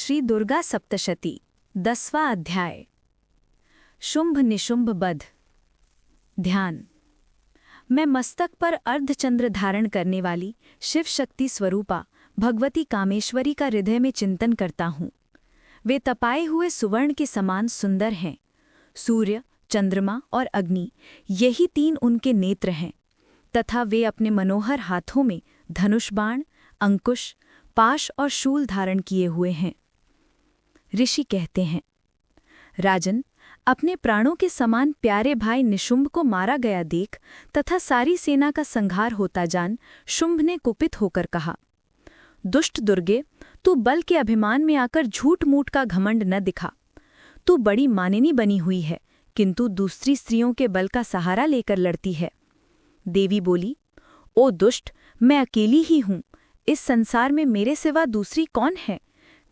श्री दुर्गा सप्तशती 10वां अध्याय। शुंभ निशुंभ बध। ध्यान। मैं मस्तक पर अर्धचंद्र धारण करने वाली शिव शक्ति स्वरूपा भगवती कामेश्वरी का हृदय में चिंतन करता हूँ। वे तपाए हुए सुवर्ण के समान सुंदर हैं। सूर्य, चंद्रमा और अग्नि, यही तीन उनके नेत्र हैं, तथा वे अपने मनोहर हाथों में धनुष बाण, अंकुश, पाश और शूल धारण किए हुए हैं। ऋषि कहते हैं, राजन, अपने प्राणों के समान प्यारे भाई निशुंभ को मारा गया देख तथा सारी सेना का संहार होता जान शुंभ ने कुपित होकर कहा, दुष्ट दुर्गे, तू बल के अभिमान में आकर झूठ मूठ का घमंड न दिखा। तू बड़ी मानिनी बनी हुई है, किंतु दूसरी स्त्रियों के बल का सहारा लेकर लड़ती है। देवी बोली, ओ दुष्ट, मैं अकेली ही हूँ। इस संसार में मेरे सिवा दूसरी कौन है?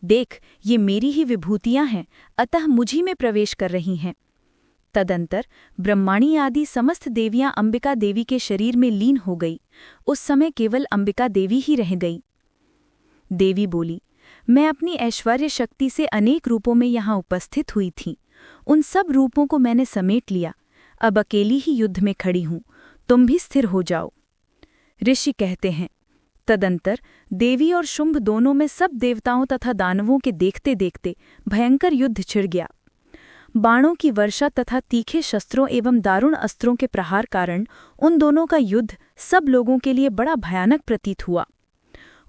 देख, ये मेरी ही विभूतियां हैं, अतः मुझी में प्रवेश कर रही हैं। तदंतर ब्रह्माणी आदि समस्त देवियां अंबिका देवी के शरीर में लीन हो गई। उस समय केवल अंबिका देवी ही रह गई। देवी बोली, मैं अपनी ऐश्वर्य शक्ति से अनेक रूपों में यहाँ उपस्थित हुई थी। उन सब रूपों को मैंने समेट लिया। अब अकेली ही युद्ध में खड़ी हूँ, तुम भी स्थिर हो जाओ। ऋषि कहते हैं, तदंतर देवी और शुंभ दोनों में सब देवताओं तथा दानवों के देखते देखते भयंकर युद्ध छिड़ गया। बाणों की वर्षा तथा तीखे शस्त्रों एवं दारुण अस्त्रों के प्रहार कारण उन दोनों का युद्ध सब लोगों के लिए बड़ा भयानक प्रतीत हुआ।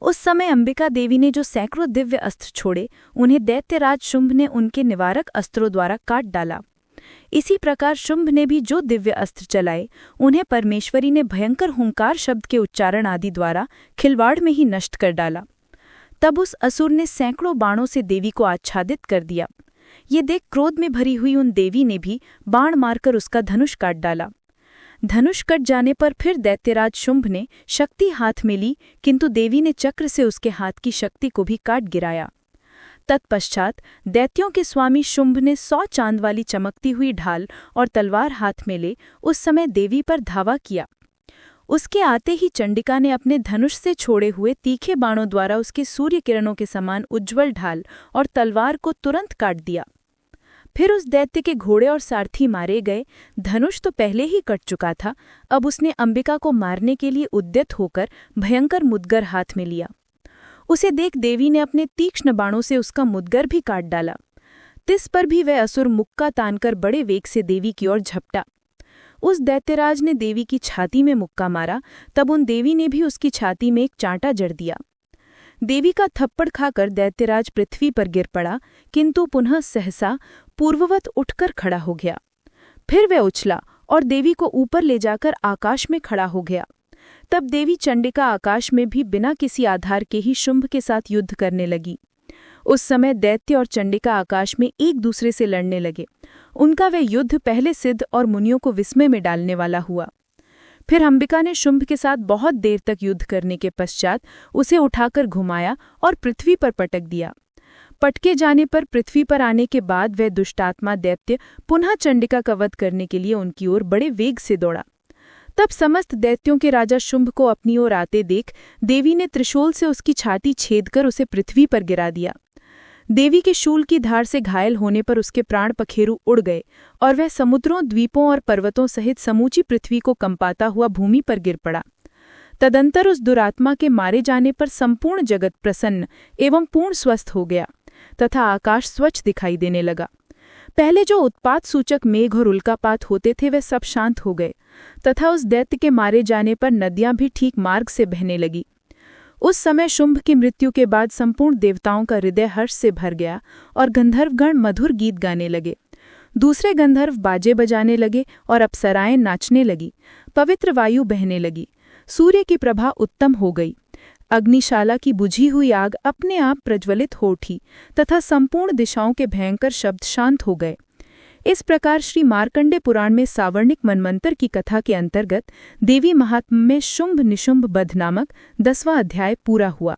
उस समय अंबिका देवी ने जो सैकड़ों दिव्य अस्त्र छोड़े, उन्हें दैत्यराज शुंभ ने उनके निवारक अस्त्रों द्वारा काट डाला। इसी प्रकार शुंभ ने भी जो दिव्य अस्त्र चलाए, उन्हें परमेश्वरी ने भयंकर हुंकार शब्द के उच्चारण आदि द्वारा खिलवाड़ में ही नष्ट कर डाला। तब उस असुर ने सैकड़ों बाणों से देवी को आच्छादित कर दिया। ये देख क्रोध में भरी हुई उन देवी ने भी बाण मारकर उसका धनुष काट डाला। धनुष कट जाने पर फिर दैत्यराज शुंभ ने शक्ति हाथ में ली, किंतु देवी ने चक्र से उसके हाथ की शक्ति को भी काट गिराया। तत्पश्चात दैत्यों के स्वामी शुंभ ने 100 चांद वाली चमकती हुई ढाल और तलवार हाथ में ले उस समय देवी पर धावा किया। उसके आते ही चंडिका ने अपने धनुष से छोड़े हुए तीखे बाणों द्वारा उसके सूर्य किरणों के समान उज्ज्वल ढाल और तलवार को तुरंत काट दिया। फिर उस दैत्य के घोड़े और सारथी मारे गए। धनुष तो पहले ही कट चुका था, अब उसने अंबिका को मारने के लिए उद्यत होकर भयंकर मुद्गर हाथ में लिया। उसे देख देवी ने अपने तीक्ष्ण बाणों से उसका मुद्गर भी काट डाला। तिस पर भी वह असुर मुक्का तानकर बड़े वेग से देवी की ओर झपटा। उस दैत्यराज ने देवी की छाती में मुक्का मारा, तब उन देवी ने भी उसकी छाती में एक चांटा जड़ दिया। देवी का थप्पड़ खाकर दैत्यराज पृथ्वी पर गिर पड़ा, किंतु पुनः सहसा पूर्ववत उठकर खड़ा हो गया। फिर वह उछला और देवी को ऊपर ले जाकर आकाश में खड़ा हो गया। तब देवी चंडिका आकाश में भी बिना किसी आधार के ही शुंभ के साथ युद्ध करने लगी। उस समय दैत्य और चंडिका आकाश में एक दूसरे से लड़ने लगे। उनका वह युद्ध पहले सिद्ध और मुनियों को विस्मय में डालने वाला हुआ। फिर अंबिका ने शुंभ के साथ बहुत देर तक युद्ध करने के पश्चात उसे उठाकर घुमाया और पृथ्वी पर पटक दिया। पटके जाने पर पृथ्वी पर आने के बाद वह दुष्टात्मा दैत्य पुनः चंडिका का वध करने के लिए उनकी ओर बड़े वेग से दौड़ा। तब समस्त दैत्यों के राजा शुंभ को अपनी ओर आते देख देवी ने त्रिशूल से उसकी छाती छेदकर उसे पृथ्वी पर गिरा दिया। देवी के शूल की धार से घायल होने पर उसके प्राण पखेरु उड़ गए और वह समुद्रों, द्वीपों और पर्वतों सहित समूची पृथ्वी को कंपाता हुआ भूमि पर गिर पड़ा। तदंतर उस दुरात्मा के मारे जाने पर संपूर्ण जगत प्रसन्न एवं पूर्ण स्वस्थ हो गया तथा आकाश स्वच्छ दिखाई देने लगा। पहले जो उत्पात सूचक मेघ और उल्कापात होते थे, वे सब शांत हो गए तथा उस दैत्य के मारे जाने पर नदियां भी ठीक मार्ग से बहने लगी। उस समय शुंभ की मृत्यु के बाद संपूर्ण देवताओं का हृदय हर्ष से भर गया और गंधर्वगण मधुर गीत गाने लगे। दूसरे गंधर्व बाजे बजाने लगे और अप्सराएं नाचने लगी। पवित्र वायु बहने लगी। सूर्य की प्रभा उत्तम हो गई। अग्निशाला की बुझी हुई आग अपने आप प्रज्वलित हो उठी तथा संपूर्ण दिशाओं के भयंकर शब्द शांत हो गए। इस प्रकार श्री मार्कंडे पुराण में सावर्णिक मनमंत्र की कथा के अंतर्गत देवी महात्म्य में शुंभ निशुंभ बध नामक 10वां अध्याय पूरा हुआ।